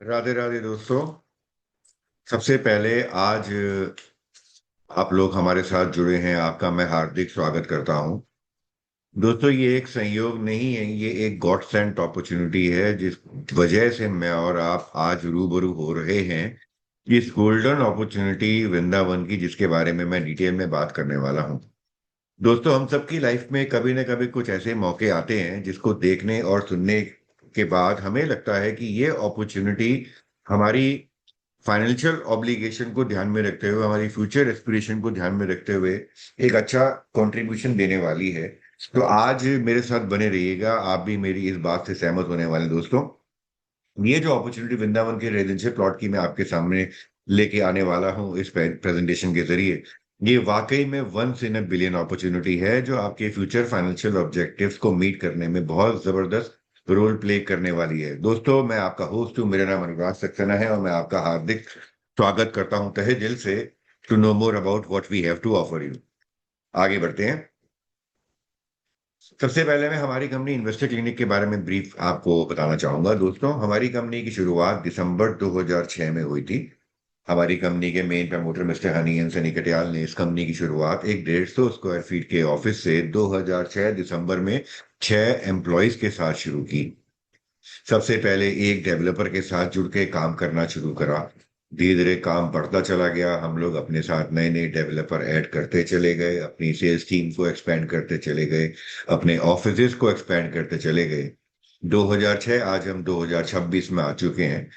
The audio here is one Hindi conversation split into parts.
राधे राधे दोस्तों। सबसे पहले आज आप लोग हमारे साथ जुड़े हैं, आपका मैं हार्दिक स्वागत करता हूं। दोस्तों, ये एक संयोग नहीं है, ये एक गॉड सेंट अपॉर्चुनिटी है जिस वजह से मैं और आप आज रूबरू हो रहे हैं। इस गोल्डन अपॉर्चुनिटी वृंदावन की, जिसके बारे में मैं डिटेल में बात करने वाला हूं। दोस्तों, हम सबकी लाइफ में कभी न कभी कुछ ऐसे मौके आते हैं जिसको देखने और सुनने के बाद हमें लगता है कि ये अपॉर्चुनिटी हमारी फाइनेंशियल ऑब्लिगेशन को ध्यान में रखते हुए, हमारी फ्यूचर एस्पिरेशन को ध्यान में रखते हुए एक अच्छा कंट्रीब्यूशन देने वाली है। तो आज मेरे साथ बने रहिएगा, आप भी मेरी इस बात से सहमत होने वाले हैं। दोस्तों, ये जो अपॉर्चुनिटी वृंदावन के रेजिडेंशियल प्लॉट की मैं आपके सामने लेके आने वाला हूँ इस प्रेजेंटेशन के जरिए, ये वाकई में once in a billion opportunity है जो आपके फ्यूचर फाइनेंशियल ऑब्जेक्टिव्स को मीट करने में बहुत जबरदस्त रोल प्ले करने वाली है। दोस्तों, मैं आपका होस्ट हूँ, मेरा नाम अनुराग सक्सेना है और मैं आपका हार्दिक स्वागत करता हूँ तहे दिल से to know more about what we have to offer you. आगे बढ़ते हैं। सबसे पहले मैं हमारी कंपनी इन्वेस्टर क्लिनिक के बारे में ब्रीफ आपको बताना चाहूंगा। दोस्तों, हमारी कंपनी की शुरुआत दिसंबर 2006 में हुई थी। हमारी कंपनी के main promoter mister honey and Sunny Katiyal ने इस कंपनी की शुरुआत एक 150 स्क्वायर फीट के ऑफिस से 2006 दिसंबर में 6 एम्प्लॉयज के साथ शुरू की। सबसे पहले एक डेवलपर के साथ जुड़ के काम करना शुरू करा। धीरे धीरे काम बढ़ता चला गया, हम लोग अपने साथ नए नए डेवलपर ऐड करते चले गए, अपनी सेल्स टीम को एक्सपेंड करते चले गए, अपने ऑफिसेज को एक्सपेंड करते चले गए। 2006, आज हम 2026 में आ चुके हैं।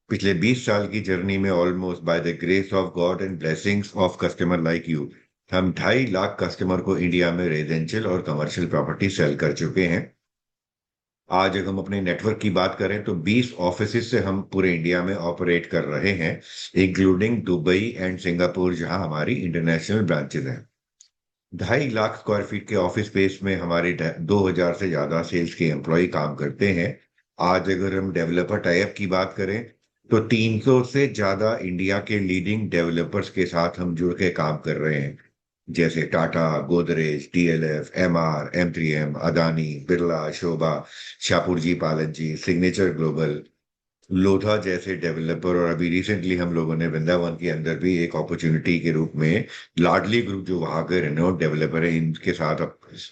पिछले 20 साल की जर्नी में almost by the grace of God and blessings of customer like you, हम 2.5 लाख कस्टमर को इंडिया में रेजिडेंशियल और कमर्शियल प्रॉपर्टी सेल कर चुके हैं। आज अगर हम अपने नेटवर्क की बात करें तो 20 ऑफिस से हम पूरे इंडिया में ऑपरेट कर रहे हैं, इंक्लूडिंग दुबई एंड सिंगापुर, जहां हमारी इंटरनेशनल ब्रांचेज हैं। 2.5 लाख स्क्वायर फीट के ऑफिस स्पेस में हमारे 2,000 से ज्यादा सेल्स के एम्प्लॉय काम करते हैं। आज अगर हम डेवलपर टाइप की बात करें तो 300 से ज्यादा इंडिया के लीडिंग डेवलपर्स के साथ हम जुड़ के काम कर रहे हैं, जैसे Tata, Godrej, DLF, Emaar, M3M, Adani, Birla, Sobha, Shapoorji Pallonji, signature global, Lodha जैसे डेवलपर। और अभी रिसेंटली हम लोगों ने वृंदावन के अंदर भी एक अपॉर्चुनिटी के रूप में लाडली ग्रुप, जो वहां के रेनोड डेवलपर है, इनके साथ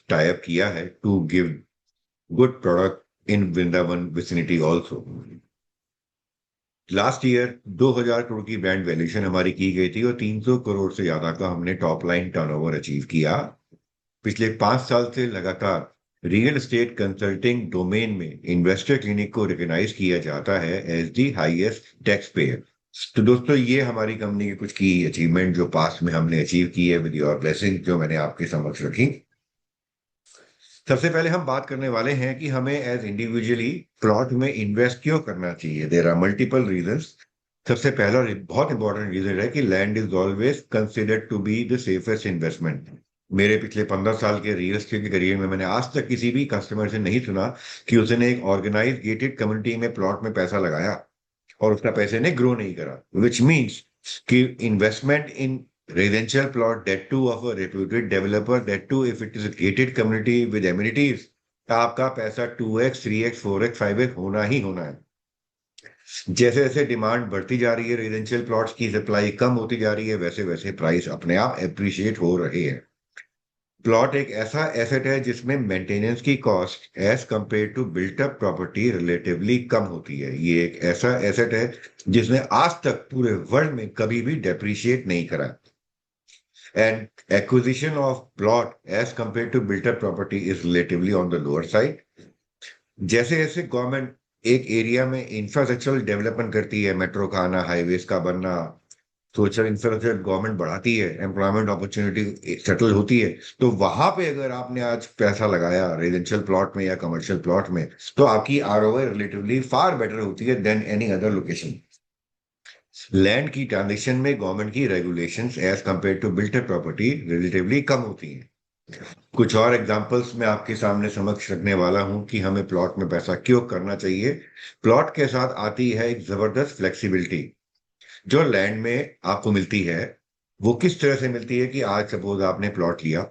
टाई अप किया है to give good product in Vrindavan vicinity also. Last year 2,000 crore की ब्रांड वैल्यूएशन हमारी की गई थी और 300 करोड़ से ज्यादा का हमने टॉप लाइन टर्नओवर अचीव किया। पिछले 5 साल से लगातार रियल एस्टेट कंसल्टिंग डोमेन में इन्वेस्टर क्लिनिक को रिकॉग्नाइज किया जाता है as the highest tax payer. तो दोस्तों, ये हमारी कंपनी की कुछ की अचीवमेंट जो पास्ट में हमने अचीव की है विद योर ब्लेसिंग, जो मैंने आपके समक्ष रखी। सबसे पहले हम बात करने वाले हैं कि हमें एज इंडिविजुअली प्लॉट में इन्वेस्ट क्यों करना चाहिए। There are multiple reasons. सबसे पहला बहुत इंपॉर्टेंट रीजन है कि land is always considered to be the safest investment. मेरे पिछले 15 साल के रियल एस्टेट के करियर में मैंने आज तक किसी भी कस्टमर से नहीं सुना कि उसने एक ऑर्गेनाइज गेटेड कम्युनिटी में प्लॉट में पैसा लगाया और उसका पैसे ने ग्रो नहीं करा, विच मीन्स कि investment in residential plot, that too of a reputed developer, that too if it is a gated community with amenities, आपका पैसा 2x 3x 4x 5x होना ही होना है। जैसे जैसे डिमांड बढ़ती जा रही है, रेजिडेंशियल प्लॉट्स की सप्लाई कम होती जा रही है, वैसे वैसे प्राइस अपने आप एप्रिशिएट हो रहे हैं। प्लॉट एक ऐसा एसेट है जिसमें मेंटेनेंस की cost as compare to built up property relatively कम होती है। ये एक ऐसा एसेट है जिसने आज तक पूरे वर्ल्ड में कभी भी डेप्रिशिएट नहीं करा। And acquisition of plot as compared to built up property is relatively on the lower side. जैसे जैसे गवर्नमेंट एक एरिया में इंफ्रास्ट्रक्चरल डेवलपमेंट करती है, मेट्रो का आना, हाईवेज का बनना, सोशल इंफ्रास्ट्रक्चर गवर्नमेंट बढ़ाती है, एम्प्लॉयमेंट अपॉर्चुनिटी सेटल होती है, तो वहां पे अगर आपने आज पैसा लगाया रेजिडेंशियल प्लॉट में या कमर्शियल प्लॉट में, तो आपकी आरओआई रिलेटिवली फार बेटर होती है than any other location. Land की ट्रांजेक्शन में गवर्नमेंट की regulations as compare to built property relatively कम होती हैं। कुछ और एग्जांपल्स मैं आपके सामने समक्ष रखने वाला हूं कि हमें प्लॉट में पैसा क्यों करना चाहिए। प्लॉट के साथ आती है एक जबरदस्त फ्लेक्सिबिलिटी जो लैंड में आपको मिलती है। वो किस तरह से मिलती है कि आज सपोज आपने प्लॉट लिया,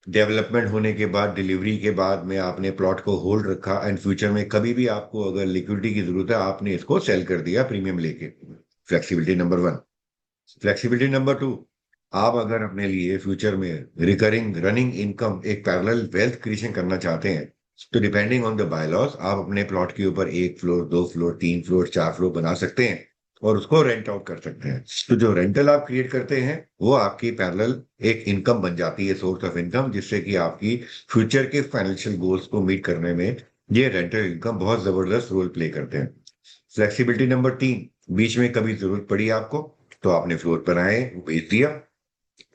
डेवलपमेंट होने के बाद, डिलीवरी के बाद में आपने प्लॉट को होल्ड रखा, एंड फ्यूचर में कभी भी आपको अगर लिक्विडिटी की जरूरत है, आपने इसको सेल कर दिया प्रीमियम लेके। Flexibility number one. Flexibility number two, आप अगर अपने लिए फ्यूचर में रिकरिंग रनिंग इनकम, एक पैरेलल वेल्थ क्रिएशन करना चाहते हैं, तो डिपेंडिंग ऑन द बायलॉस आप अपने प्लॉट के ऊपर 1 फ्लोर, 2 फ्लोर, 3 फ्लोर, 4 फ्लोर बना सकते हैं और उसको रेंट आउट कर सकते हैं। तो जो रेंटल आप क्रिएट करते हैं वो आपकी पैरेलल एक इनकम बन जाती है, सोर्स ऑफ इनकम, जिससे कि आपकी फ्यूचर के फाइनेंशियल गोल्स को मीट करने में ये रेंटल इनकम बहुत जबरदस्त रोल प्ले करते हैं। फ्लेक्सिबिलिटी नंबर तीन, बीच में कभी जरूरत पड़ी आपको तो आपने फ्लोर पर आए, बेच दिया,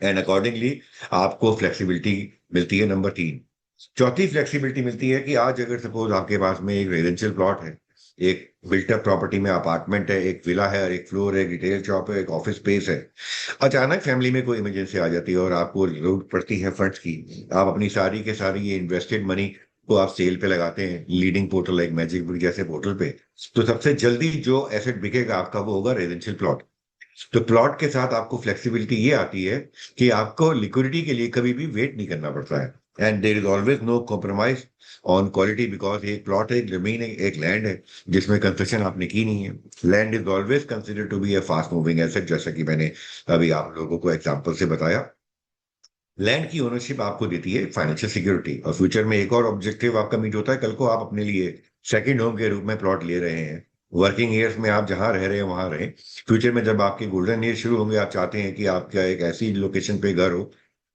एंड अकॉर्डिंगली आपको फ्लेक्सिबिलिटी मिलती है। नंबर तीन, चौथी फ्लेक्सिबिलिटी मिलती है कि आज अगर सपोज आपके पास में एक रेजिडेंशियल प्लॉट है, एक बिल्टअप प्रॉपर्टी में अपार्टमेंट है, एक विला है और एक फ्लोर है, एक रिटेल शॉप है, एक ऑफिस स्पेस है, अचानक फैमिली में कोई इमरजेंसी आ जाती है और आपको जरूरत पड़ती है फंड्स की, आप अपनी सारी के सारी ये इन्वेस्टेड मनी को आप सेल पे लगाते हैं leading portal like magic book जैसे पोर्टल पे, तो सबसे जल्दी जो एसेट बिकेगा आपका वो होगा रेजिडेंशियल प्लॉट। तो प्लॉट के साथ आपको फ्लेक्सिबिलिटी ये आती है कि आपको लिक्विडिटी के लिए कभी भी वेट नहीं करना पड़ता है, and there is always no compromise on quality, because एक प्लॉट है, एक जमीन है, एक लैंड है जिसमें कंस्ट्रक्शन आपने की नहीं है। Land is always consider to be a fast moving asset, जैसा कि मैंने अभी आप लोगों को एग्जाम्पल से बताया। लैंड की ओनरशिप आपको देती है फाइनेंशियल सिक्योरिटी, और फ्यूचर में एक और ऑब्जेक्टिव आपका मीट होता है, कल को आप अपने लिए सेकंड होम के रूप में प्लॉट ले रहे हैं। वर्किंग ईयर्स में आप जहां रह रहे हैं वहां रहें, फ्यूचर में जब आपके गोल्डन ईयर शुरू होंगे, आप चाहते हैं कि आपका एक ऐसी लोकेशन पे घर हो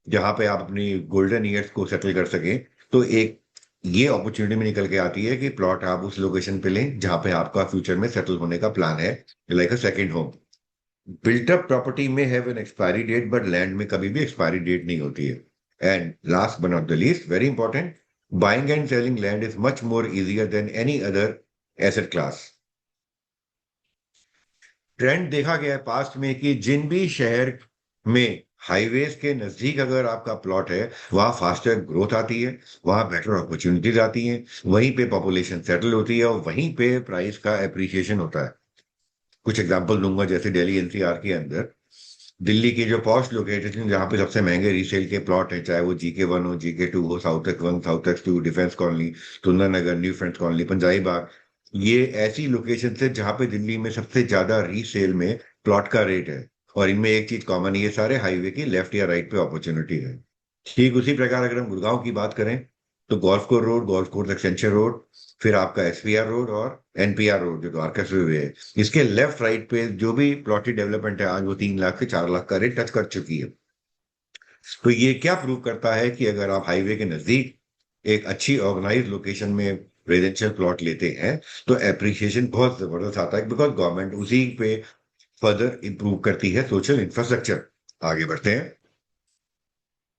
जहां पे आप अपनी गोल्डन ईयर्स को सेटल कर सकें, तो एक ये अपॉर्चुनिटी में निकल के आती है कि प्लॉट आप उस लोकेशन पे लें जहां पे आपका फ्यूचर में सेटल होने का प्लान है, like a second home. Built up property में have an expiry date, but land में कभी भी एक्सपायरी डेट नहीं होती है। And last but not the least, very important, buying and selling land is much more easier than any other asset class. Trend देखा गया है पास्ट में कि जिन भी शहर में हाईवेज के नजदीक अगर आपका प्लॉट है, वहां फास्टर ग्रोथ आती है, वहां बेटर अपॉर्चुनिटीज आती हैं, वहीं पे पॉपुलेशन सेटल होती है और वहीं पे प्राइस का एप्रिसिएशन होता है। कुछ एग्जांपल दूंगा, जैसे दिल्ली एनसीआर के अंदर दिल्ली की जो पॉस्ट लोकेशन जहाँ पे सबसे महंगे रीसेल के प्लॉट हैं, चाहे वो GK 1 हो, GK 2 हो, south ex 1, south ex 2, defence colony, Sundarnagar, new friends colony, Punjabi Bagh, ये ऐसी लोकेशन है जहाँ पे दिल्ली में सबसे ज्यादा रीसेल में प्लॉट का रेट है। और इनमें एक चीज कॉमन, ये सारे हाईवे की लेफ्ट या राइट पे अपॉर्चुनिटी है। ठीक उसी प्रकार अगर हम गुड़गांव की बात करें, तो golf course road, golf course extension road, फिर आपका SPR रोड और NPR रोड जो द्वारका से हुए है, इसके लेफ्ट राइट पे जो भी प्लॉटेड डेवलपमेंट है आज वो 3 लाख से 4 लाख का रेट टच कर चुकी है। तो ये क्या प्रूव करता है कि अगर आप हाईवे के नजदीक एक अच्छी ऑर्गेनाइज लोकेशन में रेजिडेंशियल प्लॉट लेते हैं तो एप्रिसिएशन बहुत जबरदस्त आता है, बिकॉज गवर्नमेंट उसी पे फर्दर इंप्रूव करती है सोशल इंफ्रास्ट्रक्चर। आगे बढ़ते हैं,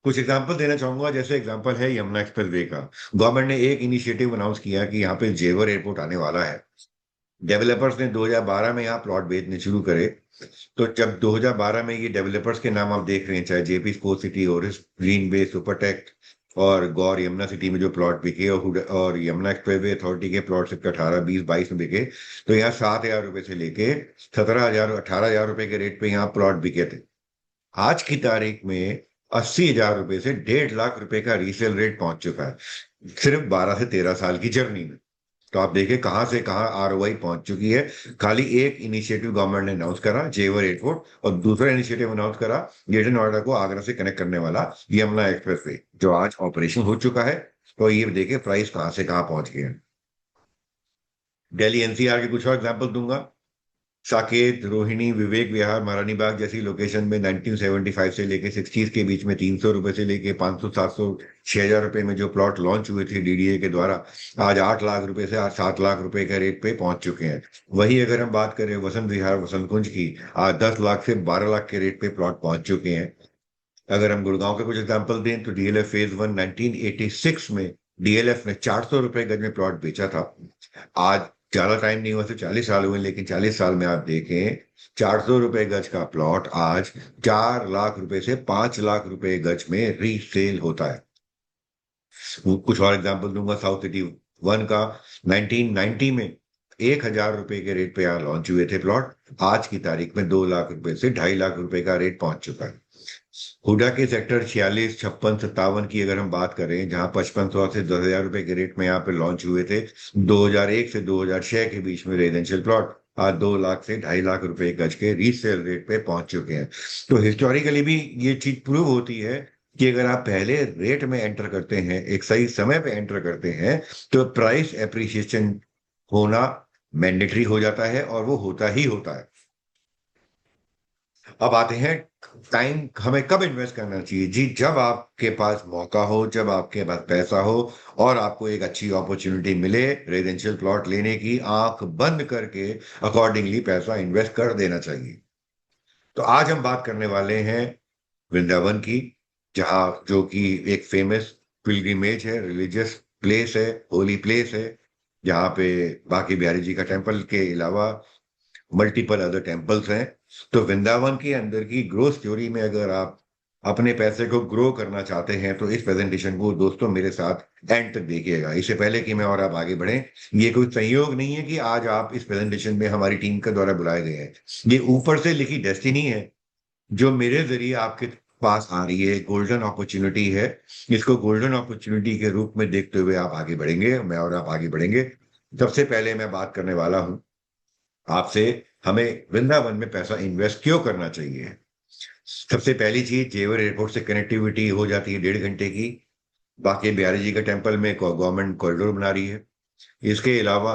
कुछ एग्जांपल देना चाहूंगा। जैसे एग्जांपल है यमुना एक्सप्रेस वे का। गवर्नमेंट ने एक इनिशिएटिव अनाउंस किया कि यहाँ पे जेवर एयरपोर्ट आने वाला है। डेवलपर्स ने 2012 में यहाँ प्लॉट बेचने शुरू करे। तो जब 2012 में ये डेवलपर्स के नाम आप देख रहे हैं, चाहे JP sport city, ओरिस Green Bay, Supertech और गौर यमुना सिटी में जो प्लॉट बिके, और यमुना एक्सप्रेस वे अथॉरिटी के प्लॉट सिर्फ 18, 20, 22 में बिके, तो यहाँ 7,000 रुपए से लेके 17,000, 18,000 रुपए के रेट पे यहाँ प्लॉट बिके थे। आज की तारीख में 80,000 रुपए से 1.5 लाख रुपए का रीसेल रेट पहुंच चुका है, सिर्फ 12 से 13 साल की जर्नी में। तो आप देखिए कहां से कहां ROI पहुंच चुकी है। खाली एक इनिशिएटिव गवर्नमेंट ने अनाउंस करा, जेवर एयरपोर्ट, और दूसरा इनिशिएटिव अनाउंस करा ग्रेटर नोएडा को आगरा से कनेक्ट करने वाला यमुना एक्सप्रेस वे, जो आज ऑपरेशन हो चुका है। तो ये देखिए प्राइस कहां से कहां पहुंच गए हैं। दिल्ली NCR के कुछ और एग्जाम्पल दूंगा। साकेत, रोहिणी, विवेक विहार, महारानी बाग जैसी लोकेशन में 1975 से लेके 60s के बीच में 300 रुपए से लेके 500, 700, 6,000 रुपए में जो प्लॉट लॉन्च हुए थे DDA के द्वारा, आज 8 लाख रुपए से आज 7 लाख रुपए के रेट पे पहुंच चुके हैं। वही अगर हम बात करें वसंत विहार, वसंत कुंज की, आज 10 लाख से 12 लाख के रेट पे प्लॉट पहुंच चुके हैं। अगर हम गुड़गांव के कुछ एग्जाम्पल दें, तो DLF फेज 1 1986 में DLF ने 400 रुपए गज में प्लॉट बेचा था। आज ज्यादा टाइम नहीं हुआ, तो 40 साल हुए, लेकिन 40 साल में आप देखें 400 रुपए गज का प्लॉट आज 4 लाख रुपए से 5 लाख रुपए गज में रीसेल होता है। कुछ और एग्जांपल दूंगा, साउथ सिटी 1 का 1990 में 1,000 रुपए के रेट पे यहाँ लॉन्च हुए थे प्लॉट, आज की तारीख में 2 लाख रुपए से 2.5 लाख रुपए का रेट पहुंच चुका है। हुडा के सेक्टर 46, 56, 57 की अगर हम बात करें, जहां 5500 से 10,000 रुपए के रेट में यहाँ पे लॉन्च हुए थे, 2001 से 2006 के बीच में रेजिडेंशियल प्लॉट आज 2 लाख से 2.5 लाख रुपए गज के रीसेल रेट पे पहुंच चुके हैं। तो हिस्टोरिकली भी ये चीज प्रूव होती है कि अगर आप पहले रेट में एंटर करते हैं, एक सही समय पे एंटर करते हैं, तो प्राइस एप्रिसिएशन होना मैंडेटरी हो जाता है, और वो होता ही होता है। अब आते हैं, टाइम हमें कब इन्वेस्ट करना चाहिए? जी, जब आपके पास मौका हो, जब आपके पास पैसा हो, और आपको एक अच्छी अपॉर्चुनिटी मिले रेजिडेंशियल प्लॉट लेने की, आंख बंद करके अकॉर्डिंगली पैसा इन्वेस्ट कर देना चाहिए। तो आज हम बात करने वाले हैं वृंदावन की, जहाँ जो कि एक फेमस पिलग्रिमेज है, रिलीजियस प्लेस है, होली प्लेस है, जहाँ पे बांके बिहारी जी का टेम्पल के अलावा मल्टीपल अदर टेम्पल्स हैं। तो वृंदावन के अंदर की ग्रोथ स्टोरी में अगर आप अपने पैसे को ग्रो करना चाहते हैं, तो इस प्रेजेंटेशन को दोस्तों मेरे साथ एंड तक देखिएगा। इससे पहले कि मैं और आप आगे बढ़ें, ये कोई संयोग नहीं है कि आज आप इस प्रेजेंटेशन में हमारी टीम के द्वारा बुलाए गए हैं। ये ऊपर से लिखी डेस्टिनी है, जो मेरे जरिए आपके पास आ रही है, गोल्डन अपॉर्चुनिटी है। इसको गोल्डन अपॉर्चुनिटी के रूप में देखते हुए आप आगे बढ़ेंगे, मैं और आप आगे बढ़ेंगे। सबसे पहले मैं बात करने वाला हूं आपसे, हमें वृंदावन में पैसा इन्वेस्ट क्यों करना चाहिए। सबसे पहली चीज, जेवर एयरपोर्ट से कनेक्टिविटी हो जाती है 1.5 घंटे की। बाकी बिहारी जी के टेम्पल में गवर्नमेंट कॉरिडोर बना रही है। इसके अलावा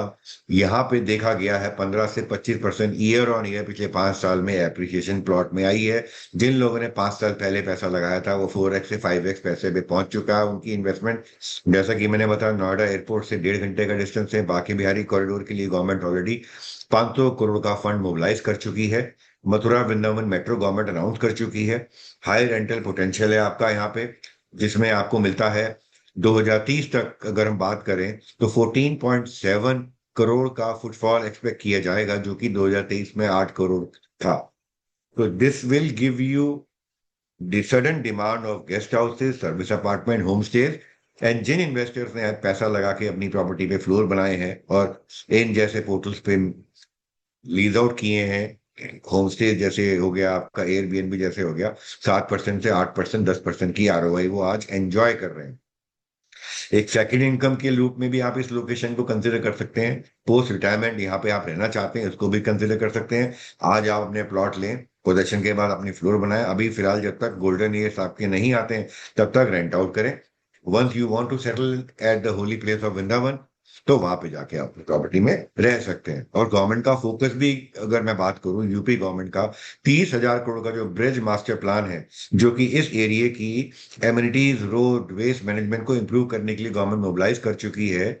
यहाँ पे देखा गया है 15 से 25% ईयर ऑन ईयर पिछले 5 साल में एप्रिसिएशन प्लॉट में आई है। जिन लोगों ने 5 साल पहले पैसा लगाया था, वो 4x से 5x पैसे पे पहुंच चुका है उनकी इन्वेस्टमेंट। जैसा कि मैंने बताया, नोएडा एयरपोर्ट से 1.5 घंटे का डिस्टेंस है। बाकी बिहारी कॉरिडोर के लिए गवर्नमेंट ऑलरेडी 500 करोड़ का फंड मोबिलाइज कर चुकी है। Mathura Vrindavan metro government announce कर चुकी है। हाई रेंटल पोटेंशियल है आपका यहाँ पे, जिसमें आपको मिलता है 2030 तक अगर हम बात करें तो 14.7 करोड़ का फुटफॉल एक्सपेक्ट किया जाएगा, जो कि 2023 में 8 करोड़ था। तो this will give you the sudden demand of guest houses, service apartment, home stays. And जिन इन्वेस्टर्स ने पैसा लगा के अपनी प्रॉपर्टी पे फ्लोर बनाए हैं और इन जैसे पोर्टल्स पे लीज आउट किए हैं, होम स्टे जैसे हो गया आपका, एयरबीएनबी जैसे हो गया, 7% से 8%, 10% की आरओआई वो आज एंजॉय कर रहे हैं। एक सेकंड इनकम के रूप में भी आप इस लोकेशन को कंसिडर कर सकते हैं। पोस्ट रिटायरमेंट यहाँ पे आप रहना चाहते हैं, उसको भी कंसिडर कर सकते हैं। आज आप अपने प्लॉट लें, पोजेशन के बाद अपनी फ्लोर बनाएं। अभी फिलहाल जब तक गोल्डन ईयर्स आपके नहीं आते हैं, तब तक रेंट आउट करें। Once you want to settle at the holy place of Vrindavan, तो वहां पे जाके आप प्रॉपर्टी में रह सकते हैं। और गवर्नमेंट का फोकस भी, अगर मैं बात करूं यूपी गवर्नमेंट का, 30,000 करोड़ का जो ब्रिज मास्टर प्लान है, जो कि इस एरिया की एमिनिटीज, रोड, वेस्ट मैनेजमेंट को इंप्रूव करने के लिए गवर्नमेंट मोबिलाइज कर चुकी है।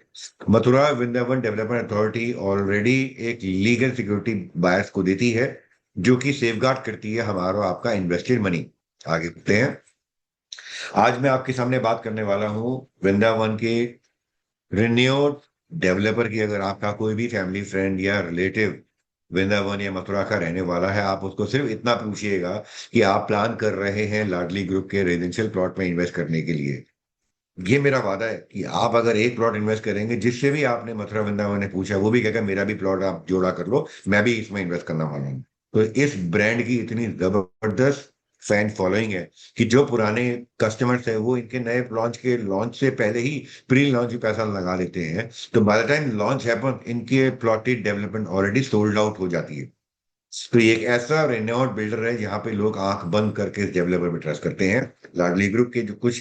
Mathura Vrindavan development authority already एक लीगल सिक्योरिटी बायर्स को देती है, जो कि सेफगार्ड करती है हमारा आपका इन्वेस्टेड मनी। आगे बढ़ते हैं। आज मैं आपके सामने बात करने वाला हूँ वृंदावन के रिन्योड डेवलपर की। अगर आपका कोई भी फैमिली फ्रेंड या रिलेटिव वृंदावन या मथुरा का रहने वाला है, आप उसको सिर्फ इतना पूछिएगा कि आप प्लान कर रहे हैं लाडली ग्रुप के रेजिडेंशियल प्लॉट में इन्वेस्ट करने के लिए। ये मेरा वादा है कि आप अगर एक प्लॉट इन्वेस्ट करेंगे, जिससे भी आपने मथुरा वृंदावन ने पूछा, वो भी कहेगा मेरा भी प्लॉट आप जोड़ा कर लो, मैं भी इसमें इन्वेस्ट करना वाला हूँ। तो इस ब्रांड की इतनी जबरदस्त फैन फॉलोइंग है कि जो पुराने कस्टमर्स है, वो इनके नए लॉन्च से पहले ही प्री लॉन्च भी पैसा लगा लेते हैं। तो by the time launch happen, इनके plotted development already sold out हो जाती है। तो ये एक ऐसा रेनोड बिल्डर है जहां पे लोग आंख बंद करके इस डेवलपर पे ट्रस्ट करते हैं। लाडली ग्रुप के जो कुछ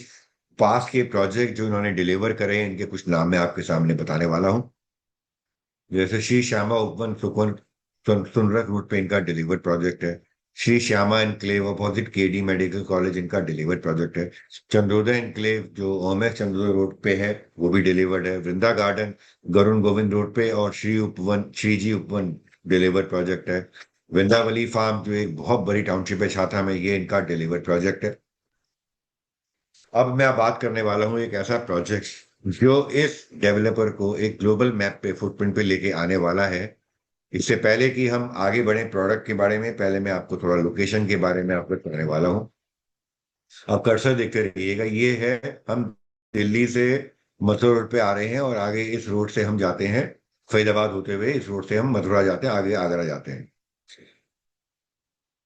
पास के प्रोजेक्ट जो इन्होंने डिलीवर करे हैं, इनके कुछ नाम मैं आपके सामने बताने वाला हूँ। जैसे श्री श्यामा उपवन सुकवन सुनरक रोड पे इनका डिलीवर प्रोजेक्ट है। Shri Shyama enclave opposite KD medical college इनका डिलीवर प्रोजेक्ट है। चंद्रोदय एनक्लेव जो ओमेश चंद्रोदय रोड पे है, वो भी डिलीवर्ड है। वृंदा गार्डन गरुण गोविंद रोड पे, और श्री जी उपवन डिलीवर प्रोजेक्ट है। वृंदावली फार्म जो एक बहुत बड़ी टाउनशिप है छाता में, ये इनका डिलीवर प्रोजेक्ट है। अब मैं बात करने वाला हूँ एक ऐसा प्रोजेक्ट जो इस डेवलपर को एक ग्लोबल मैप पे, फुटप्रिंट पे लेके आने वाला है। इससे पहले कि हम आगे बढ़े प्रोडक्ट के बारे में, पहले मैं आपको थोड़ा लोकेशन के बारे में आपको बताने वाला हूँ। आप कर्सर देखते रहिएगा, ये है, हम दिल्ली से मथुरा रोड पे आ रहे हैं, और आगे इस रोड से हम जाते हैं फरीदाबाद होते हुए, इस रोड से हम मथुरा जाते हैं, आगे आगरा जाते हैं।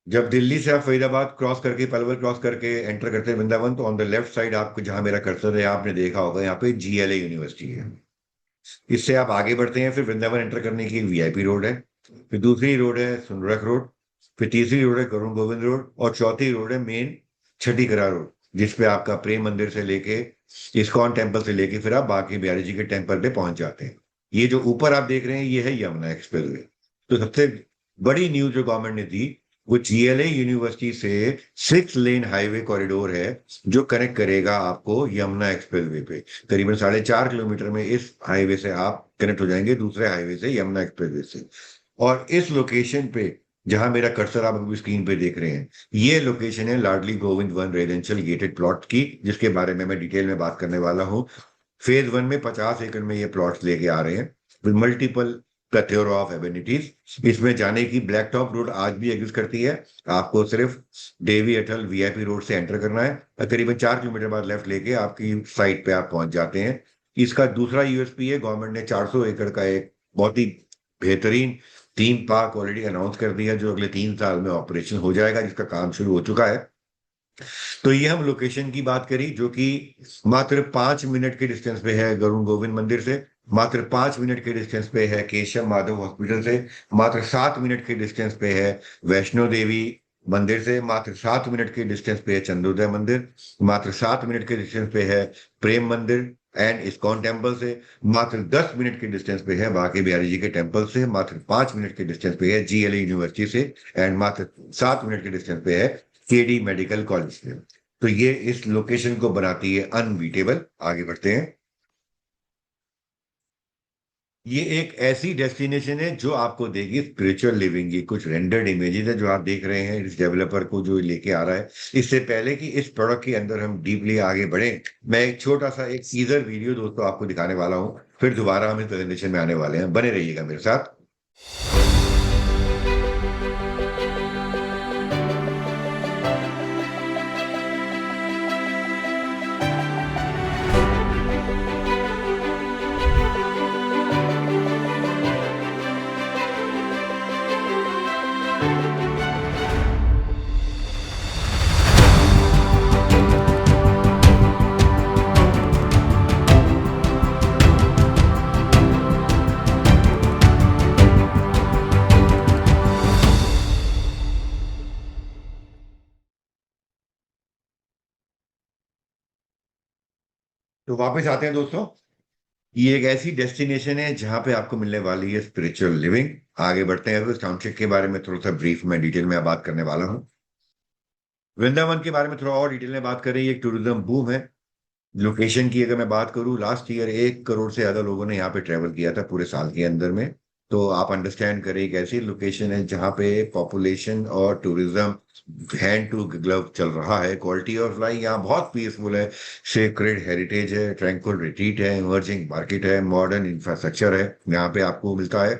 जब दिल्ली से आप फरीदाबाद क्रॉस करके पलवल क्रॉस करके एंटर करते हैं वृंदावन, तो ऑन द लेफ्ट साइड आपको, जहां मेरा कर्सर है आपने देखा होगा, यहाँ पे जीएलए यूनिवर्सिटी है। इससे आप आगे बढ़ते हैं, फिर वृंदावन एंटर करने की वीआईपी रोड है, फिर दूसरी रोड है सुंदरक रोड, फिर तीसरी रोड है करुण गोविंद रोड, और चौथी रोड है मेन छठी करा रोड, जिसपे आपका प्रेम मंदिर से लेके इस्कॉन टेम्पल से लेके फिर आप बाकी बिहारी जी के टेम्पल पे पहुंच जाते हैं। ये जो ऊपर आप देख रहे हैं ये है यमुना एक्सप्रेस वे। तो सबसे बड़ी न्यूज जो गवर्नमेंट ने दी, वो जीएलए यूनिवर्सिटी से 6 लेन हाईवे कॉरिडोर है, जो कनेक्ट करेगा आपको यमुना एक्सप्रेस वे पे। करीबन 4.5 किलोमीटर में इस हाईवे से आप कनेक्ट हो जाएंगे दूसरे हाईवे से, यमुना एक्सप्रेस वे से। और इस लोकेशन पे, जहां मेरा कर्सर आप अभी स्क्रीन पे देख रहे हैं, ये लोकेशन है Ladli Govind one residential gated plot की, जिसके बारे में मैं डिटेल में बात करने वाला हूँ। फेज 1 में 50 एकड़ में ये प्लॉट्स लेके आ रहे हैं, विद मल्टीपल प्लेथोरा ऑफ एबिनिटीज। इसमें जाने की ब्लैक टॉप रोड आज भी एग्जिस्ट करती है। आपको सिर्फ देवी अटल वीआईपी रोड से एंटर करना है, और करीबन 4 किलोमीटर बाद लेफ्ट लेके आपकी साइट पे आप पहुंच जाते हैं। इसका दूसरा यूएसपी है, गवर्नमेंट ने 400 एकड़ का एक बहुत ही बेहतरीन थीम पार्क ऑलरेडी अनाउंस कर दिया, जो अगले 3 साल में ऑपरेशन हो जाएगा, जिसका काम शुरू हो चुका है। तो ये हम लोकेशन की बात करी, जो कि मात्र 5 मिनट के डिस्टेंस पे है गरुण गोविंद मंदिर से, मात्र 5 मिनट के डिस्टेंस पे है केशव माधव हॉस्पिटल से, मात्र 7 मिनट के डिस्टेंस पे है वैष्णो देवी मंदिर से, मात्र 7 मिनट के डिस्टेंस पे है चंद्रोदय मंदिर, मात्र 7 मिनट के डिस्टेंस पे है प्रेम मंदिर एंड इस्कॉन टेम्पल से, मात्र 10 मिनट के डिस्टेंस पे है बांके बिहारी जी के टेम्पल से, मात्र 5 मिनट के डिस्टेंस पे है जीएलए यूनिवर्सिटी से, एंड मात्र 7 मिनट के डिस्टेंस पे है केडी मेडिकल कॉलेज से। तो ये इस लोकेशन को बनाती है अनबीटेबल। आगे बढ़ते हैं। ये एक ऐसी डेस्टिनेशन है जो आपको देगी स्पिरिचुअल लिविंग की। कुछ रेंडर्ड इमेजेस है जो आप देख रहे हैं इस डेवलपर को जो लेके आ रहा है। इससे पहले कि इस प्रोडक्ट के अंदर हम डीपली आगे बढ़े, मैं एक छोटा सा एक टीजर वीडियो दोस्तों आपको दिखाने वाला हूं, फिर दोबारा हम इस प्रेजेंटेशन में आने वाले हैं। बने रहिएगा मेरे साथ। तो वापस आते हैं दोस्तों। ये एक ऐसी डेस्टिनेशन है जहां पे आपको मिलने वाली है स्पिरिचुअल लिविंग। आगे बढ़ते हैं। इस टाउनशिप के बारे में थोड़ा सा ब्रीफ में डिटेल में बात करने वाला हूँ। वृंदावन के बारे में थोड़ा और डिटेल में बात करें। ये एक टूरिज्म बूम है। लोकेशन की अगर मैं बात करूं, लास्ट ईयर 1 करोड़ से ज्यादा लोगों ने यहाँ पे ट्रेवल किया था पूरे साल के अंदर में। तो आप अंडरस्टैंड करें एक ऐसी लोकेशन है जहाँ पे पॉपुलेशन और टूरिज्म हैंड टू ग्लव चल रहा है। क्वालिटी ऑफ लाइफ यहाँ बहुत पीसफुल है, सेक्रेड हेरिटेज है, ट्रैंक्विल रिट्रीट है, इमर्जिंग मार्केट है, मॉडर्न इंफ्रास्ट्रक्चर है यहाँ पे आपको मिलता है।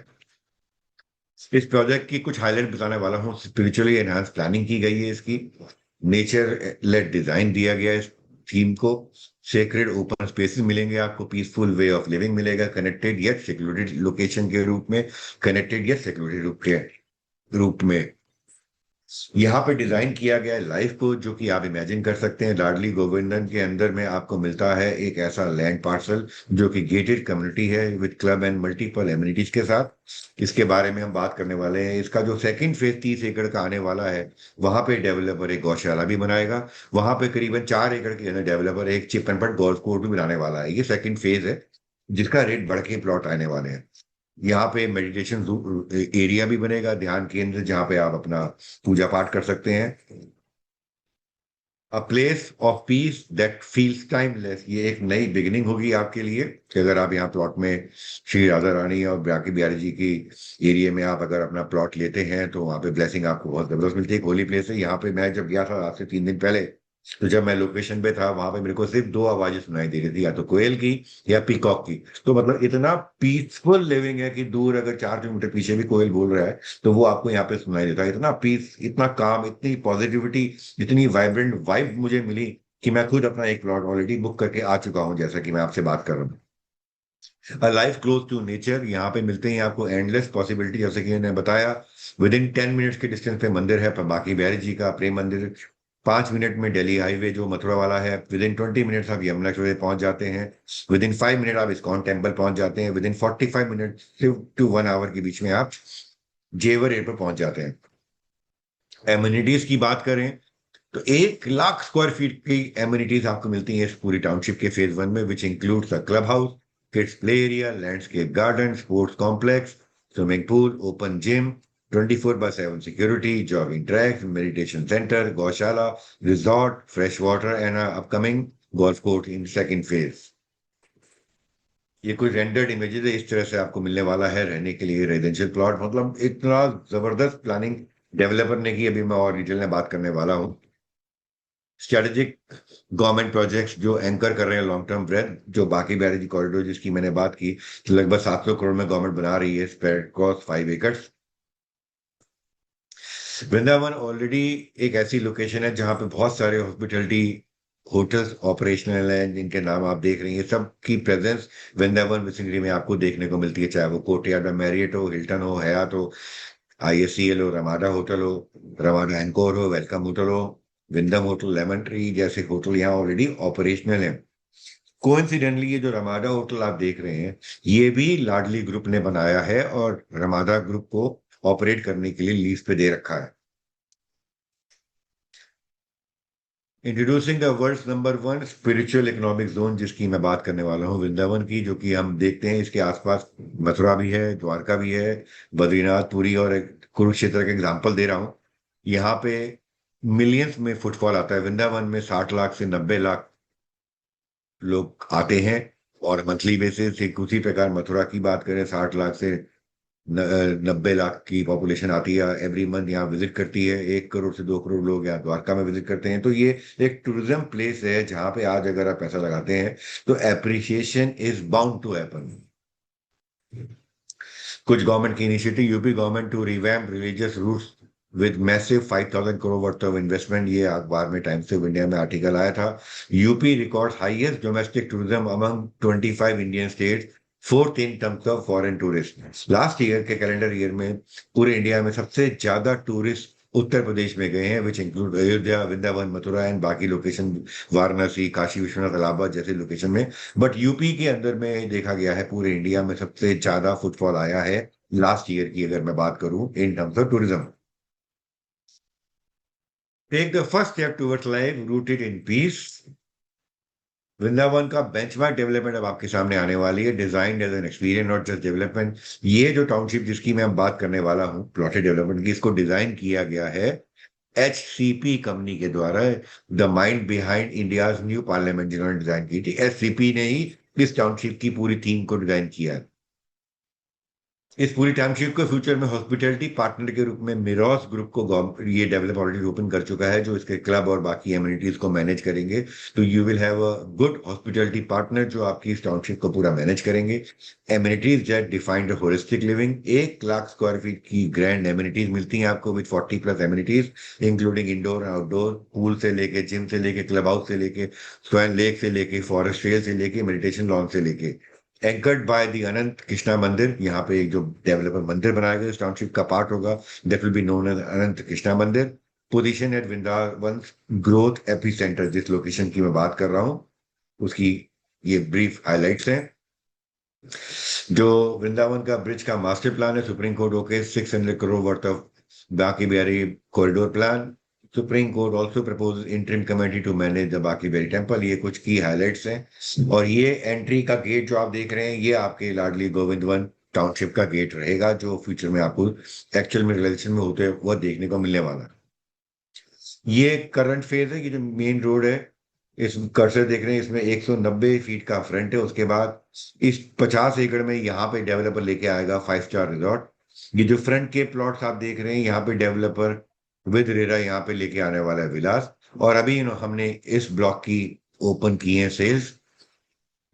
इस प्रोजेक्ट की कुछ हाईलाइट बताने वाला हूँ। स्पिरिचुअली एनहांस प्लानिंग की गई है इसकी, नेचर लेड डिजाइन दिया गया है इस थीम को, सेक्रेड ओपन स्पेसेस मिलेंगे आपको, पीसफुल वे ऑफ लिविंग मिलेगा, कनेक्टेड यट सिक्योरिटी लोकेशन के रूप में, कनेक्टेड यट सिक्योरिटी रूप में यहाँ पे डिजाइन किया गया है लाइफ को, जो कि आप इमेजिन कर सकते हैं। लाडली गोविंदन के अंदर में आपको मिलता है एक ऐसा लैंड पार्सल जो कि गेटेड कम्युनिटी है with club and multiple amenities के साथ। इसके बारे में हम बात करने वाले हैं। इसका जो सेकंड फेज 30 एकड़ का आने वाला है, वहां पे डेवलपर एक गौशाला भी बनाएगा। वहां पे करीबन 4 एकड़ के अंदर डेवलपर एक चिप एंड पट गोल्फ कोर्स भी बनाने वाला है। ये सेकंड फेज है, जिसका रेट बढ़ के प्लॉट आने वाले हैं। यहाँ पे मेडिटेशन एरिया भी बनेगा, ध्यान केंद्र, जहाँ पे आप अपना पूजा पाठ कर सकते हैं। A place of peace that feels timeless. ये एक नई बिगिनिंग होगी आपके लिए कि अगर आप यहाँ प्लॉट में श्री राधा रानी और बांके बिहारी जी की एरिया में आप अगर अपना प्लॉट लेते हैं, तो वहाँ पे ब्लेसिंग आपको बहुत जबरदस्त मिलती है। एक होली प्लेस है यहाँ पे। मैं जब गया था आज से 3 दिन पहले, तो जब मैं लोकेशन पे था वहां पे मेरे को सिर्फ 2 आवाजें सुनाई दे रही थी, या तो कोयल की या पीकॉक की। तो मतलब इतना पीसफुल लिविंग है कि दूर अगर 4 किलोमीटर पीछे भी कोयल बोल रहा है तो वो आपको यहाँ पे सुनाई देता है। इतना पीस, इतना काम, इतनी पॉजिटिविटी, इतनी वाइब्रेंट वाइब मुझे मिली कि मैं खुद अपना एक प्लॉट ऑलरेडी बुक करके आ चुका हूँ, जैसा कि मैं आपसे बात कर रहा हूँ। लाइफ क्लोज टू नेचर, यहाँ पे मिलते हैं आपको एंडलेस पॉसिबिलिटी, जैसे कि मैंने बताया। विद इन 10 मिनट्स के डिस्टेंस पे मंदिर है बांके बिहारी जी का प्रेम मंदिर। 5 मिनट में दिल्ली हाईवे जो मथुरा वाला है, विद इन 20 मिनट्स आप यमुना एक्सप्रेस पहुंच जाते हैं। विद इन 5 मिनट आप इस्कॉन टेम्पल पहुंच जाते हैं। Within 45 minute to 1 hour के बीच में आप जेवर एयर पर पहुंच जाते हैं। एम्यूनिटीज की बात करें तो 1 लाख स्क्वायर फीट की एम्यूनिटीज आपको मिलती हैं इस पूरी टाउनशिप के फेज 1 में, which includes a club house, kids play area, landscape garden, sports complex, swimming pool, open gym, 24/7 security, jogging track, meditation centre, gaushala, resort, fresh water and upcoming golf course in second phase. ये कुछ रेंडर्ड इमेजेस है, इस तरह से आपको मिलने वाला है रहने के लिए रेजिडेंशियल प्लॉट। मतलब इतना जबरदस्त प्लानिंग डेवलपर ने की, अभी मैं और डिटेल में बात करने वाला हूँ। स्ट्रेटेजिक गवर्नमेंट प्रोजेक्ट्स जो एंकर कर रहे हैं लॉन्ग टर्म ब्रेथ, जो बाकी बैरेज कॉरिडोर जिसकी मैंने बात की, तो लगभग 700 करोड़ में गवर्नमेंट बना रही है स्प्रेड क्रॉस 5 एकड़। वृंदावन ऑलरेडी एक ऐसी लोकेशन है जहां पे बहुत सारे हॉस्पिटलिटी होटल्स ऑपरेशनल हैं, जिनके नाम आप देख रही हैं। सबकी प्रेजेंस वृंदावन विसिनिटी में आपको देखने को मिलती है, चाहे वो कोर्टयार्ड में मैरियट हो, हिल्टन हो, हयात हो, ISCL हो, रमाडा होटल हो, रमाडा एनकोर हो, वेलकम होटल हो, विंदम होटल, लेमन ट्री जैसे होटल यहाँ ऑलरेडी ऑपरेशनल है। कोइंसिडेंटली ये जो रमाडा होटल आप देख रहे हैं, ये भी लाडली ग्रुप ने बनाया है और रमाडा ग्रुप को ऑपरेट करने के लिए लीज पे दे रखा है। Introducing the world's number 1 spiritual economic zone, जिसकी मैं बात करने वाला हूँ वृंदावन की, जो कि हम देखते हैं इसके आसपास मथुरा भी है, द्वारका भी है, बद्रीनाथ, पुरी और एक कुरुक्षेत्र का एग्जाम्पल दे रहा हूँ। यहाँ पे मिलियंस में फुटफॉल आता है। वृंदावन में 60 लाख से 90 लाख लोग आते हैं और मंथली बेसिस। एक उसी प्रकार मथुरा की बात करें, 60 लाख से 90 लाख की पॉपुलेशन आती है एवरी मंथ, यहाँ विजिट करती है। 1 करोड़ से 2 करोड़ लोग यहाँ द्वारका में विजिट करते हैं। तो ये एक टूरिज्म प्लेस है जहाँ पे आज अगर आप पैसा लगाते हैं तो appreciation is bound to happen. कुछ गवर्नमेंट की initiative, UP government to revamp religious routes with massive 5,000 crore worth of investment, ये अखबार में टाइम्स ऑफ इंडिया में आर्टिकल आया था। UP records highest domestic tourism among 25 Indian states, fourth in terms of foreign tourist. Last year के कैलेंडर ईयर में पूरे इंडिया में सबसे ज्यादा टूरिस्ट उत्तर प्रदेश में गए हैं, which include Ayodhya, Vrindavan, Mathura and बाकी लोकेशन, वाराणसी, काशी विश्वनाथ, इलाहाबाद जैसे लोकेशन में। बट यूपी के अंदर में देखा गया है पूरे इंडिया में सबसे ज्यादा फुटफॉल आया है लास्ट ईयर की, अगर मैं बात करूं in terms of tourism. Take the first step towards life rooted in peace. Vrindavan का बेंचमार्क डेवलपमेंट अब आपके सामने आने वाली है, design as an experience not just development. ये जो टाउनशिप जिसकी मैं बात करने वाला हूँ प्लॉटेड डेवलपमेंट की, इसको डिजाइन किया गया है HCP कंपनी के द्वारा। The mind behind India's new parliament जिन्होंने डिजाइन की थी, HCP ने ही इस टाउनशिप की पूरी थीम को डिजाइन किया है। इस पूरी टाउनशिप को फ्यूचर में हॉस्पिटैलिटी पार्टनर के रूप में मिरॉस ग्रुप को ये डेवलप ऑलरेडी ओपन कर चुका है, जो इसके क्लब और बाकी एम्यूनिटीज को मैनेज करेंगे। तो you will have a good hospitality partner जो आपकी इस टाउनशिप को पूरा मैनेज करेंगे। Amenities that defined holistic living, 1 lakh square feet की ग्रैंड एम्यूनिटीज मिलती हैं आपको with 40+ amenities, including indoor outdoor, pool से लेके, जिम से लेके, क्लब हाउस से लेके, स्वयं लेक से लेके, फॉरेस्ट ट्रेल से लेके, मेडिटेशन लॉन से लेके। एंकर्ड बाय द अनंत कृष्णा मंदिर, यहाँ पे एक जो डेवलपर मंदिर बनाया गया इस टाउनशिप का पार्ट होगा, that will be known as Anant Krishna Mandir. Position at Vrindavan growth epicentre, जिस लोकेशन की मैं बात कर रहा हूँ उसकी ये ब्रीफ हाइलाइट्स हैं। जो वृंदावन का ब्रिज का मास्टर प्लान है, supreme court okay 600 crore worth of Banke Bihari corridor plan. Supreme court also propose interim committee to manage the Banke Bihari temple. ये कुछ की हाइलाइट्स हैं। और ये एंट्री का गेट जो आप देख रहे हैं, ये आपके लाडली गोविंदवन टाउनशिप का गेट रहेगा, जो फ्यूचर में आपको एक्चुअल में रिलेशन में होते हुए वह देखने को मिलने वाला है। ये करंट फेज है, ये जो मेन रोड है, इस कर्सर देख रहे हैं, इसमें 190 फीट का फ्रंट है। उसके बाद इस 50 एकड़ में यहाँ पे डेवलपर लेके आएगा 5 स्टार रिजॉर्ट। ये जो फ्रंट के प्लॉट्स आप देख रहे हैं, यहाँ पे डेवलपर विद रेरा यहाँ पे लेके आने वाला है विलास। और अभी हमने इस ब्लॉक की ओपन की है सेल्स।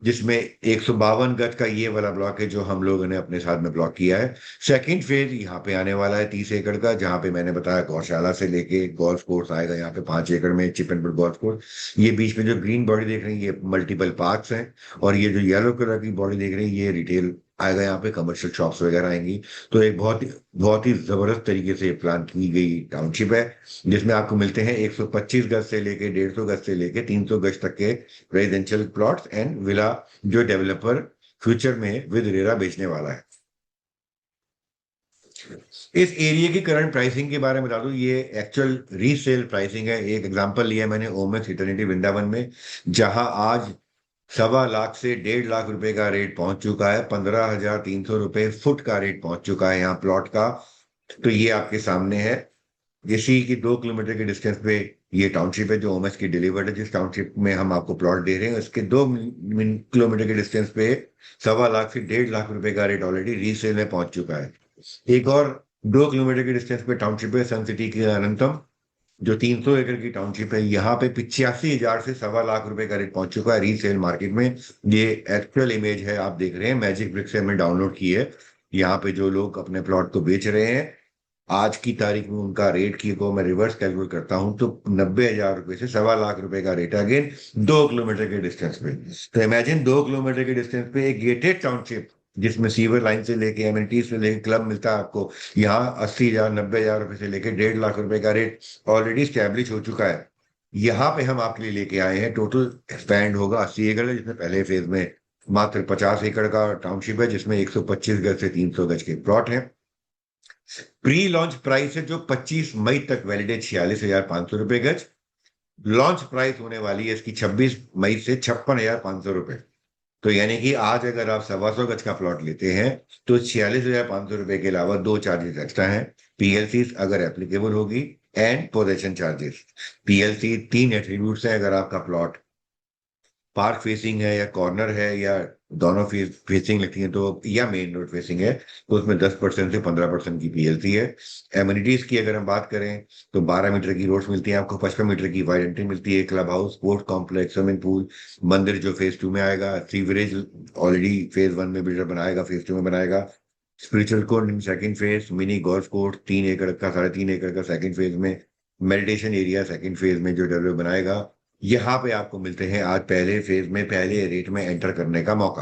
जिसमें 152 गज का ये वाला ब्लॉक है जो हम लोगों ने अपने साथ में ब्लॉक किया है। सेकंड फेज यहाँ पे आने वाला है 30 एकड़ का, जहाँ पे मैंने बताया गौशाला से लेके गोल्फ कोर्स आएगा यहाँ पे 5 एकड़ में, चिपनपुर गोल्फ कोर्स। ये बीच में जो ग्रीन बॉडी देख रही है ये मल्टीपल पार्क्स हैं, और ये जो येलो कलर की बॉडी देख रही है ये रिटेल आएगा, यहाँ पे कमर्शियल शॉप्स वगैरह आएंगी। तो एक बहुत ही जबरदस्त तरीके से प्लान की गई टाउनशिप है, जिसमें आपको मिलते हैं 125 गज से लेके 150 गज से लेके 300 गज तक के रेजिडेंशियल प्लॉट्स एंड विला, जो डेवलपर फ्यूचर में विद रेरा बेचने वाला है। इस एरिया की करंट प्राइसिंग के बारे में बता दूं, ये एक्चुअल रीसेल प्राइसिंग है। एक एग्जांपल लिया मैंने ओमेक्स इटर्निटी वृंदावन में, जहां आज 1.25 लाख से 1.5 लाख रुपए का रेट पहुंच चुका है, 15,300 रुपए फुट का रेट पहुंच चुका है यहाँ प्लॉट का। तो ये आपके सामने है, इसी की 2 किलोमीटर के डिस्टेंस पे ये टाउनशिप है जो ओमेस की डिलीवर्ड है। जिस टाउनशिप में हम आपको प्लॉट दे रहे हैं उसके 2 किलोमीटर के डिस्टेंस पे 1.25 लाख से 1.5 लाख रुपए का रेट ऑलरेडी रीसेल में पहुंच चुका है। एक और 2 किलोमीटर के डिस्टेंस पे टाउनशिप है सन सिटी की अनंतम, जो 300 एकड़ की टाउनशिप है। यहाँ पे 85,000 से 1.25 लाख रुपए का रेट पहुंच चुका है रीसेल मार्केट में। ये एक्चुअल इमेज है, आप देख रहे हैं, मैजिक ब्रिक से हमने डाउनलोड की है। यहाँ पे जो लोग अपने प्लॉट को बेच रहे हैं आज की तारीख में उनका रेट की को मैं रिवर्स कैलकुलेट करता हूं तो 90,000 रुपए से 1.25 लाख रुपए का रेट, अगेन 2 किलोमीटर के डिस्टेंस पे। तो इमेजिन 2 किलोमीटर के डिस्टेंस पे एक गेटेड टाउनशिप, जिसमें सीवर लाइन से लेके एमिनिटीज से लेके क्लब मिलता है आपको, यहाँ 80,000 90,000 रुपए से लेके 1.5 लाख रुपए का रेट ऑलरेडी स्टैब्लिश हो चुका है। यहाँ पे हम आपके लिए लेके आए हैं, टोटल एक्सपैंड होगा 80 एकड़, जिसमें पहले फेज में मात्र 50 एकड़ का टाउनशिप है, जिसमें 125 गज से 300 गज के प्लॉट हैं। प्री लॉन्च प्राइस है जो 25 मई तक वैलिड है, 46,500 रुपए गज। लॉन्च प्राइस होने वाली है इसकी 26 मई से 56,500 रुपए। तो यानी कि आज अगर आप 125 गज का प्लॉट लेते हैं तो 46,500 रुपए के अलावा दो चार्जेस एक्स्ट्रा हैं, पीएलसी अगर एप्लीकेबल होगी and possession charges. PLC 3 attributes हैं, अगर आपका प्लॉट पार्क फेसिंग है या कॉर्नर है या दोनों फेसिंग लगती है तो, या मेन रोड फेसिंग है तो उसमें 10% से 15% की पीएलसी है। एमिनिटीज की अगर हम बात करें तो 12 मीटर की रोड्स मिलती हैं आपको, 55 मीटर की वाइड एंट्री मिलती है, club house, sport complex, swimming pool, मंदिर जो फेज 2 में आएगा, सीवरेज ऑलरेडी फेज 1 में बिल्डर बनाएगा, फेज 2 में बनाएगा, spiritual court in second phase, mini golf court 3 एकड़ का, 3.5 एकड़ का सेकंड फेज में, मेडिटेशन एरिया सेकंड फेज में जो डेवलप बनाएगा। यहाँ पे आपको मिलते हैं आज पहले फेज में पहले रेट में एंटर करने का मौका।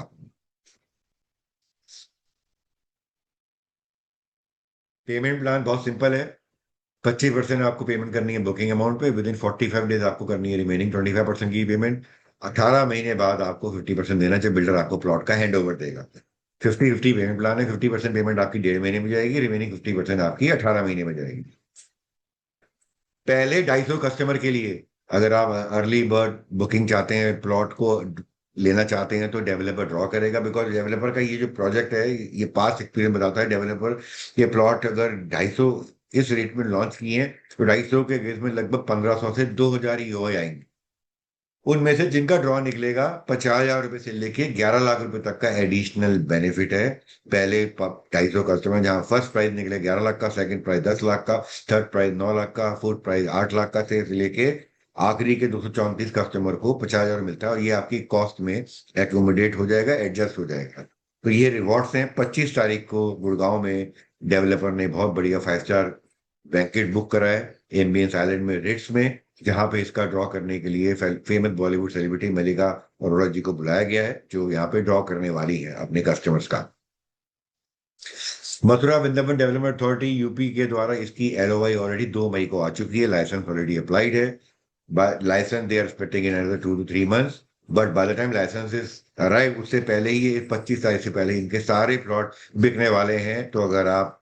पेमेंट प्लान बहुत सिंपल है, 25% आपको पेमेंट करनी है बुकिंग अमाउंट पे, विद इन 45 डेज आपको करनी है रिमेनिंग 25% की पेमेंट। 18 महीने बाद आपको 50% देना चाहिए, बिल्डर आपको प्लॉट का हैंड ओवर देगा। 50-50 पेमेंट प्लान है, 50% पेमेंट आपकी 1.5 महीने में जाएगी, रिमेनिंग 50% आपकी 18 महीने में जाएगी। पहले 250 कस्टमर के लिए अगर आप अर्ली बर्ड बुकिंग चाहते हैं, प्लॉट को लेना चाहते हैं, तो डेवलपर ड्रॉ करेगा, बिकॉज डेवलपर का ये जो प्रोजेक्ट है ये पास एक्सपीरियंस बताता है, डेवलपर ये प्लॉट अगर 250 इस रेट में लॉन्च किए हैं तो 250 के केस में लगभग 1,500 से 2,000 ही आएंगे। उनमें से जिनका ड्रॉ निकलेगा 50,000 रुपए से लेके 11 लाख रुपए तक का एडिशनल बेनिफिट है। पहले 250 कस्टमर, जहां फर्स्ट प्राइज निकले 11 लाख का, सेकंड प्राइज 10 लाख का, थर्ड प्राइज 9 लाख का, फोर्थ प्राइज 8 लाख का, से लेके आखिरी के 234 कस्टमर को 50,000 मिलता है, और ये आपकी कॉस्ट में एकोमोडेट हो जाएगा, एडजस्ट हो जाएगा। तो ये रिवॉर्ड्स हैं। 25 तारीख को गुड़गांव में डेवलपर ने बहुत बढ़िया 5 स्टार बैंकेट बुक करा है एम्बियंस आइलैंड में, रिट्स में, जहां पे इसका ड्रॉ करने के लिए फेमस बॉलीवुड सेलिब्रिटी मलिका अरोड़ा जी को बुलाया गया है, जो यहाँ पे ड्रॉ करने वाली है अपने कस्टमर्स का। Mathura Vrindavan development authority UP के द्वारा इसकी एलओआई ऑलरेडी 2 मई को आ चुकी है, लाइसेंस ऑलरेडी अप्लाइड है। Licence they are expecting in another 2 to 3 months, but by the time licence is arrive उससे पहले ही, 25 तारीख से पहले इनके सारे प्लॉट बिकने वाले हैं। तो अगर आप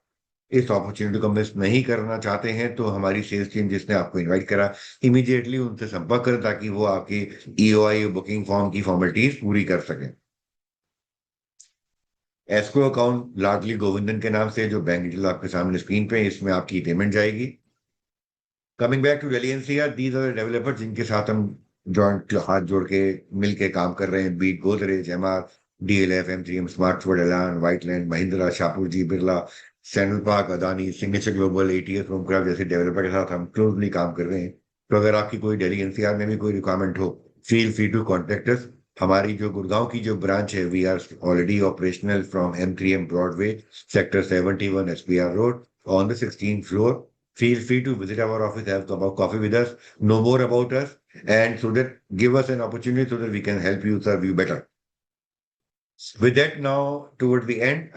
इस अपॉर्चुनिटी को मिस नहीं करना चाहते हैं तो हमारी सेल्स टीम जिसने आपको इनवाइट करा, इमीडिएटली उनसे संपर्क करें ताकि वो आपकी ईओआई बुकिंग फॉर्म की फॉर्मेलिटीज पूरी कर सकें। एस्क्रो अकाउंट लाडली गोविंदन के नाम से, जो बैंक डिटेल आपके सामने स्क्रीन पे, इसमें आपकी पेमेंट जाएगी। Coming back to Delhi NCR, these are developers जिनके साथ हम जॉइंट हाथ जोड़ के मिल के काम कर रहे हैं, बीट गोदरेज, एमआर, डीएलएफ, M3M, स्मार्टफोर्ड, एलान, व्हाइटलैंड, महिंद्रा, शाहपुर जी बिरला, सैंडल पार्क, अदानी, सिग्नेचर ग्लोबल, एटीएस, होमक्राफ्ट जैसे डेवलपर के साथ हम क्लोजली काम कर रहे हैं। तो अगर आपकी कोई दिल्ली एनसीआर में भी कोई रिक्वायरमेंट हो, feel free to contact us. हमारी जो गुड़गांव की जो ब्रांच है, we are already operational from M3M Broadway, sector 71 SPR road, on the 16th floor. Feel free to visit our office, have a cup of coffee with us, know more about us, and so that give us an opportunity so that we can help you, serve you better. With that, now towards the end,